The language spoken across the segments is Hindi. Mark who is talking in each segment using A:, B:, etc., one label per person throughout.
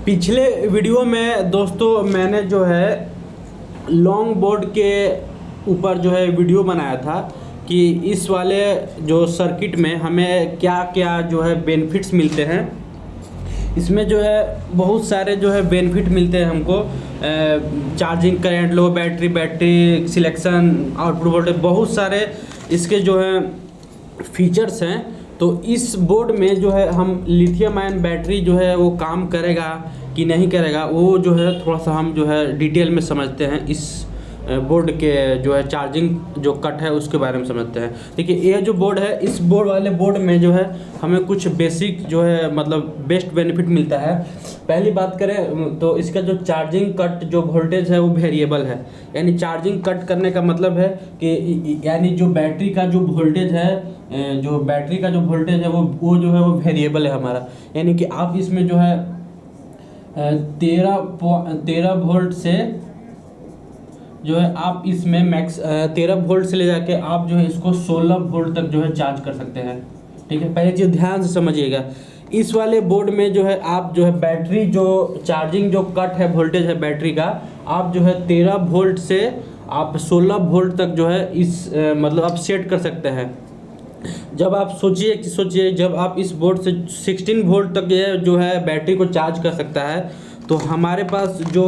A: पिछले वीडियो में दोस्तों मैंने जो है लॉन्ग बोर्ड के ऊपर जो है वीडियो बनाया था कि इस वाले जो सर्किट में हमें क्या क्या जो है बेनिफिट्स मिलते हैं। इसमें जो है बहुत सारे जो है बेनिफिट मिलते हैं हमको। चार्जिंग करंट, लो बैटरी सिलेक्शन, आउटपुट वोल्टेज, बहुत सारे इसके जो है फीचर्स हैं। तो इस बोर्ड में जो है हम लिथियम आयन बैटरी जो है वो काम करेगा कि नहीं करेगा, वो जो है थोड़ा सा हम जो है डिटेल में समझते हैं। इस बोर्ड के जो है चार्जिंग जो कट है उसके बारे में समझते हैं। देखिए ये जो बोर्ड है, इस बोर्ड वाले बोर्ड में जो है हमें कुछ बेसिक जो है मतलब बेस्ट बेनिफिट मिलता है। पहली बात करें तो इसका जो चार्जिंग कट जो वोल्टेज है वो वेरिएबल है। यानी चार्जिंग कट करने का मतलब है कि यानी जो बैटरी का जो वोल्टेज है वो जो है वो वेरिएबल है हमारा। यानी कि आप इसमें जो है 13 वोल्ट से जो है आप इसमें मैक्स 13 वोल्ट से ले जाके आप जो है इसको 16 वोल्ट तक जो है चार्ज कर सकते हैं। ठीक है, पहले चीज़ ध्यान से समझिएगा। इस वाले बोर्ड में जो है आप जो है बैटरी जो चार्जिंग जो कट है वोल्टेज है बैटरी का, आप जो है 13 वोल्ट से आप 16 वोल्ट तक जो है इस मतलब आप सेट कर सकते हैं। जब आप सोचिए जब आप इस बोर्ड से 16 वोल्ट तक ये जो है बैटरी को चार्ज कर सकता है, तो हमारे पास जो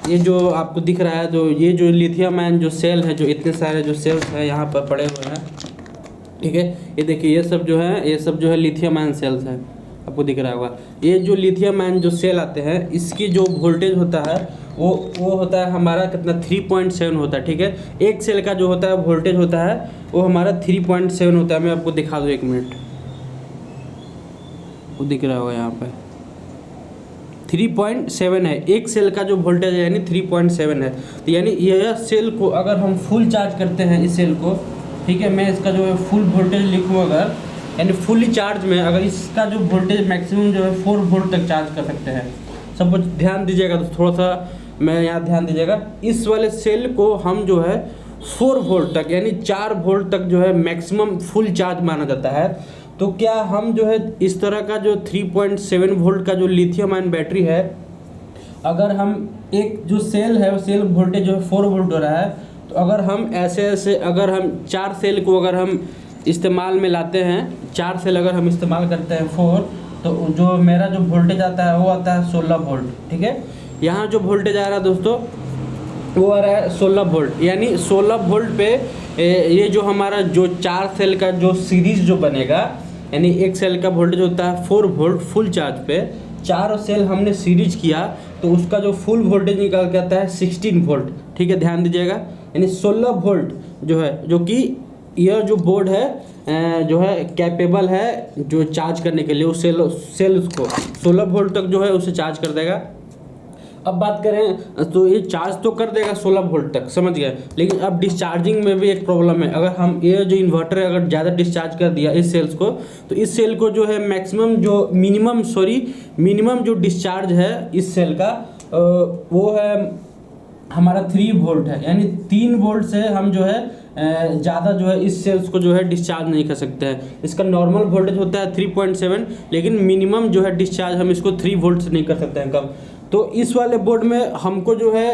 A: ये जो आपको दिख रहा है, जो ये जो लिथियम आयन जो सेल है, जो इतने सारे जो सेल्स हैं यहाँ पर पड़े हुए हैं, ठीक है, ये देखिए ये सब जो है लिथियम आयन सेल्स हैं, आपको दिख रहा होगा। ये जो लिथियम आयन जो सेल आते हैं, इसकी जो वोल्टेज होता है वो होता है हमारा कितना 3.7 होता है। ठीक है, एक सेल का जो होता है वोल्टेज होता है वो हमारा 3.7 होता है। मैं आपको दिखा दूँ, 1 मिनट, वो दिख रहा होगा यहाँ पर 3.7 है एक सेल का जो वोल्टेज है, यानी 3.7 है। तो यानी यह सेल को अगर हम फुल चार्ज करते हैं इस सेल को, ठीक है, मैं इसका जो है फुल वोल्टेज लिखूँ अगर, यानी फुली चार्ज में अगर इसका जो वोल्टेज मैक्सिमम जो है 4 वोल्ट तक चार्ज कर सकते हैं। सब कुछ ध्यान दीजिएगा, तो थोड़ा सा मैं यहाँ ध्यान दीजिएगा। इस वाले सेल को हम जो है 4 वोल्ट तक यानी 4 वोल्ट तक जो है मैक्सिमम फुल चार्ज माना जाता है। तो क्या हम जो है इस तरह का जो 3.7 वोल्ट का जो लिथियम आयन बैटरी है, अगर हम एक जो सेल है वो सेल वोल्टेज जो है 4 वोल्ट हो रहा है, तो अगर हम ऐसे अगर हम 4 सेल को अगर हम इस्तेमाल में लाते हैं, 4 सेल अगर हम इस्तेमाल करते हैं 4, तो जो मेरा जो वोल्टेज आता है वो आता है 16 वोल्ट। ठीक है, यहाँ जो वोल्टेज आ रहा है दोस्तों वो आ रहा है 16 वोल्ट। यानी 16 वोल्ट पे ये जो हमारा जो 4 सेल का जो सीरीज जो बनेगा, यानी एक सेल का वोल्टेज होता है 4 वोल्ट फुल चार्ज पे, 4 सेल हमने सीरीज किया तो उसका जो फुल वोल्टेज निकल के आता है 16 वोल्ट। ठीक है, ध्यान दीजिएगा। यानी 16 वोल्ट जो है, जो कि यह जो बोर्ड है जो है कैपेबल है जो चार्ज करने के लिए, उस सेल उसको 16 वोल्ट तक जो है उसे चार्ज कर देगा। अब बात करें तो ये चार्ज तो कर देगा 16 वोल्ट तक, समझ गए, लेकिन अब डिस्चार्जिंग में भी एक प्रॉब्लम है। अगर हम ये जो इन्वर्टर है अगर ज़्यादा डिस्चार्ज कर दिया इस सेल्स को, तो इस सेल को जो है मिनिमम जो डिस्चार्ज है इस सेल का वो है हमारा 3 वोल्ट है। यानी 3 वोल्ट से हम जो है ज़्यादा जो है इस सेल्स को जो है डिस्चार्ज नहीं कर सकते हैं। इसका नॉर्मल वोल्टेज होता है 3.7, लेकिन मिनिमम जो है डिस्चार्ज हम इसको 3 वोल्ट से नहीं कर सकते हैं कम। तो इस वाले बोर्ड में हमको जो है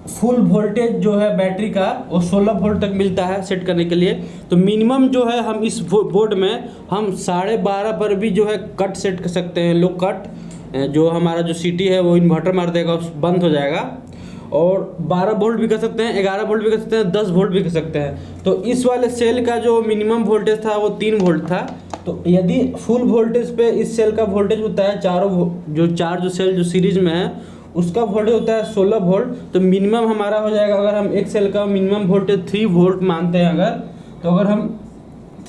A: फुल वोल्टेज जो है बैटरी का वो 16 वोल्ट तक मिलता है सेट करने के लिए। तो मिनिमम जो है हम इस बोर्ड में हम 12.5 पर भी जो है कट सेट कर सकते हैं। लो कट जो हमारा जो सीटी है वो इन्वर्टर मार देगा, बंद हो जाएगा। और 12 वोल्ट भी कर सकते हैं, 11 वोल्ट भी कर सकते हैं, 10 वोल्ट भी कर सकते हैं। तो इस वाले सेल का जो मिनिमम वोल्टेज था वो 3 वोल्ट था। तो यदि फुल वोल्टेज पे इस सेल का वोल्टेज होता है चार जो सेल जो सीरीज में है उसका वोल्टेज होता है 16 वोल्ट, तो मिनिमम हमारा हो जाएगा, अगर हम एक सेल का मिनिमम वोल्टेज 3 वोल्ट मानते हैं अगर, तो अगर हम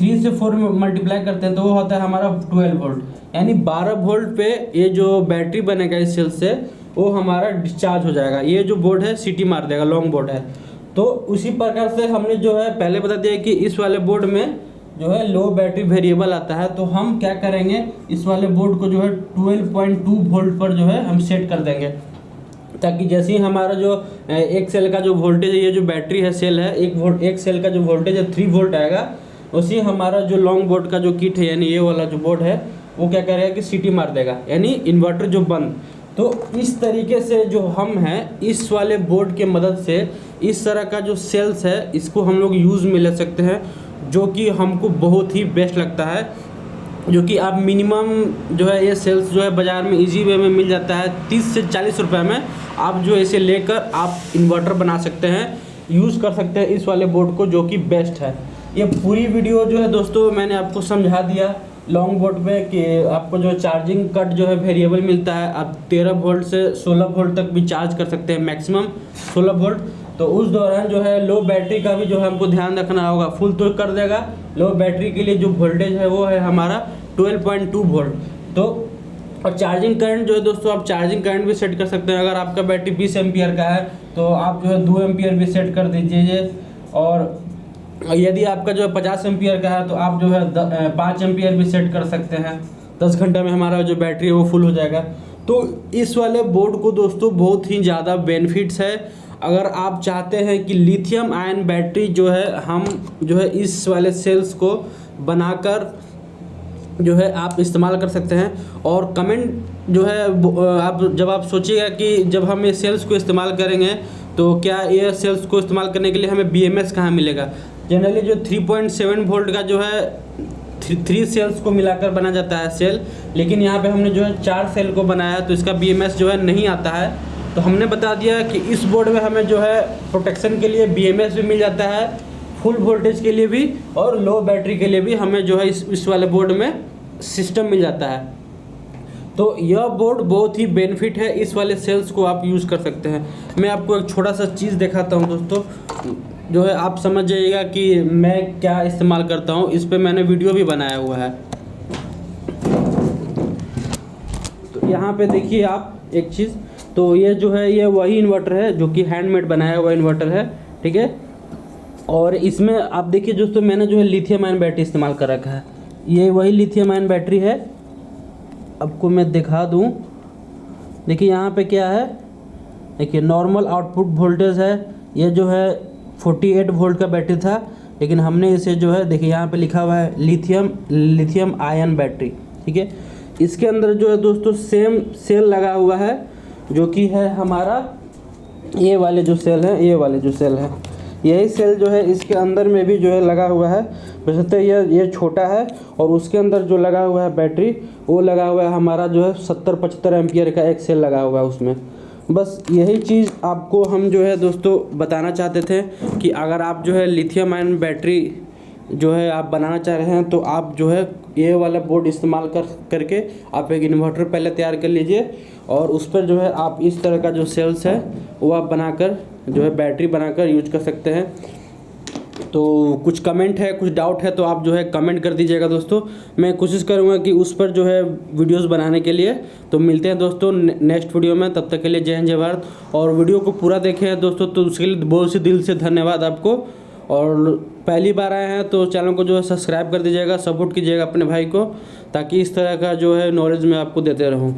A: 3 से 4 में मल्टीप्लाई करते हैं तो वो होता है हमारा 12 वोल्ट। यानी 12 वोल्ट पे ये जो बैटरी बनेगा इस सेल से वो हमारा डिस्चार्ज हो जाएगा। ये जो बोर्ड है सीटी मार देगा, लॉन्ग बोर्ड है। तो उसी प्रकार से हमने जो है पहले बता दिया कि इस वाले बोर्ड में जो है लो बैटरी वेरिएबल आता है। तो हम क्या करेंगे, इस वाले बोर्ड को जो है 12.2 वोल्ट पर जो है हम सेट कर देंगे, ताकि जैसे ही हमारा जो एक सेल का जो वोल्टेज है, ये जो बैटरी है सेल है, एक सेल का जो वोल्टेज है 3 वोल्ट आएगा, उसी हमारा जो लॉन्ग बोर्ड का जो किट है यानी ये वाला जो बोर्ड है वो क्या करेगा कि सीटी मार देगा, यानी इन्वर्टर जो बंद। तो इस तरीके से जो हम हैं इस वाले बोर्ड के मदद से इस तरह का जो सेल्स है इसको हम लोग यूज़ में ले सकते हैं, जो कि हमको बहुत ही बेस्ट लगता है। जो कि आप मिनिमम जो है ये सेल्स जो है बाज़ार में इजी वे में मिल जाता है 30 से 40 रुपये में। आप जो इसे लेकर आप इन्वर्टर बना सकते हैं, यूज़ कर सकते हैं इस वाले बोर्ड को, जो कि बेस्ट है। ये पूरी वीडियो जो है दोस्तों मैंने आपको समझा दिया लॉन्ग बोर्ड पे कि आपको जो चार्जिंग कट जो है वेरिएबल मिलता है। आप 13 वोल्ट से 16 वोल्ट तक भी चार्ज कर सकते हैं, मैक्सिमम 16 वोल्ट। तो उस दौरान जो है लो बैटरी का भी जो है हमको ध्यान रखना होगा। फुल तो कर देगा, लो बैटरी के लिए जो वोल्टेज है वो है हमारा 12.2 वोल्ट। तो और चार्जिंग करंट जो है दोस्तों आप चार्जिंग करंट भी सेट कर सकते हैं। अगर आपका बैटरी 20 एम्पियर का है तो आप जो है 2 एम्पियर भी सेट कर दीजिए, और यदि आपका जो है 50 एम्पियर का है तो आप जो है 5 एम्पियर भी सेट कर सकते हैं। 10 घंटे में हमारा जो बैटरी है वो फुल हो जाएगा। तो इस वाले बोर्ड को दोस्तों बहुत ही ज़्यादा बेनिफिट्स है। अगर आप चाहते हैं कि लिथियम आयन बैटरी जो है हम जो है इस वाले सेल्स को बनाकर जो है आप इस्तेमाल कर सकते हैं। और कमेंट जो है आप जब आप सोचिएगा कि जब हम ये सेल्स को इस्तेमाल करेंगे तो क्या ये सेल्स को इस्तेमाल करने के लिए हमें BMS कहाँ मिलेगा। जनरली जो 3.7 वोल्ट का जो है 3 सेल्स को मिलाकर बना जाता है सेल, लेकिन यहाँ पे हमने जो है 4 सेल को बनाया तो इसका BMS जो है नहीं आता है। तो हमने बता दिया कि इस बोर्ड में हमें जो है प्रोटेक्शन के लिए BMS भी मिल जाता है, फुल वोल्टेज के लिए भी और लो बैटरी के लिए भी हमें जो है इस वाले बोर्ड में सिस्टम मिल जाता है। तो यह बोर्ड बहुत ही बेनिफिट है, इस वाले सेल्स को आप यूज़ कर सकते हैं। मैं आपको एक छोटा सा चीज़ दिखाता हूं दोस्तों, जो है आप समझ जाइएगा कि मैं क्या इस्तेमाल करता हूं। इस पे मैंने वीडियो भी बनाया हुआ है। तो यहाँ पे देखिए आप एक चीज़, तो ये जो है ये वही इन्वर्टर है जो कि हैंडमेड बनाया हुआ इन्वर्टर है, ठीक है। और इसमें आप देखिए दोस्तों मैंने जो है लिथियम आयन बैटरी इस्तेमाल कर रखा है। ये वही लिथियम आयन बैटरी है, आपको मैं दिखा दूं। देखिए यहाँ पे क्या है, देखिए नॉर्मल आउटपुट वोल्टेज है। ये जो है 48 वोल्ट का बैटरी था, लेकिन हमने इसे जो है देखिए यहाँ पे लिखा हुआ है लिथियम आयन बैटरी, ठीक है। इसके अंदर जो है दोस्तों सेम सेल लगा हुआ है, जो कि है हमारा ये वाले जो सेल है, ये वाले जो सेल है, यही सेल जो है इसके अंदर में भी जो है लगा हुआ है। वैसे ये छोटा है और उसके अंदर जो लगा हुआ है बैटरी वो लगा हुआ है हमारा जो है 70-75 एम्पियर का एक सेल लगा हुआ है उसमें। बस यही चीज़ आपको हम जो है दोस्तों बताना चाहते थे कि अगर आप जो है लिथियम आयन बैटरी जो है आप बनाना चाह रहे हैं तो आप जो है ये वाला बोर्ड इस्तेमाल करके आप एक इन्वर्टर पहले तैयार कर लीजिए, और उस पर जो है आप इस तरह का जो सेल्स है वो आप बनाकर जो है बैटरी बनाकर यूज कर सकते हैं। तो कुछ कमेंट है, कुछ डाउट है तो आप जो है कमेंट कर दीजिएगा दोस्तों। मैं कोशिश करूँगा कि उस पर जो है वीडियोस बनाने के लिए। तो मिलते हैं दोस्तों नेक्स्ट वीडियो में, तब तक के लिए जय हिंद जय भारत। और वीडियो को पूरा देखे हैं दोस्तों तो उसके लिए बहुत से दिल से धन्यवाद आपको। और पहली बार आए हैं तो चैनल को जो है सब्सक्राइब कर दीजिएगा, सपोर्ट कीजिएगा अपने भाई को, ताकि इस तरह का जो है नॉलेज मैं आपको देते रहूँ।